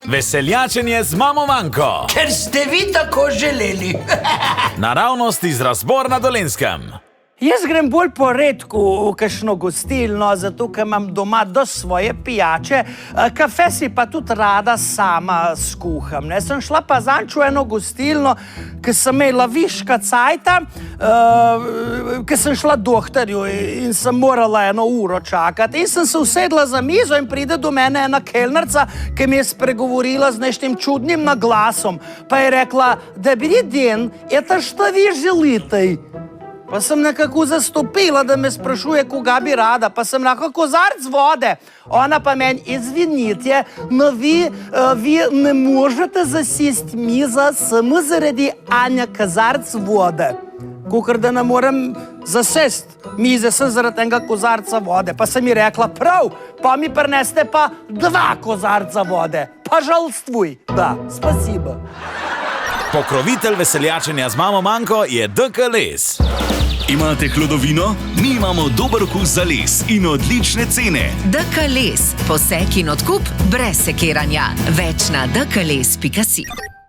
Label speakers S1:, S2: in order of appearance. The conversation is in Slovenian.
S1: Veseljačenje z mamo Manko.
S2: Ker ste vi tako želeli.
S1: Naravnost iz Razbor na Dolenjskem.
S3: Jaz grem bolj po redku v kakšno gostilno, zato ker imam doma dosti svoje pijače. Kafe si pa tudi rada sama skuham. Sem šla pa zadnjič v eno gostilno, ker sem imela viška cajta, ker sem šla doktorju in sem morala 1 uro čakati. In sem se usedla za mizo in pride do mene ena kelnerca, ki mi je spregovorila z neštim čudnim naglasom. Pa je rekla, добрый день, это что ви želite? Pa sem nekako zastopila, da me sprašuje, koga bi rada, pa sem lahko kozarc vode. Ona pa meni, izvinite, no vi ne možete zasesti miza samo zaradi anja kozarc vode. Kakor da ne morem zasesti mize sem zaradi enega kozarca vode. Pa sem ji rekla, prav, pa mi prineste pa 2 kozarca vode. Pa žalstvuj. Da, spasibo.
S1: Pokrovitelj veseljačenja z mamo Manko je DK Les.
S4: Imate hlodovino? Mi imamo dober okus za les in odlične cene.
S5: DK Les. Posek in odkup brez sekiranja. Več na dkles.si.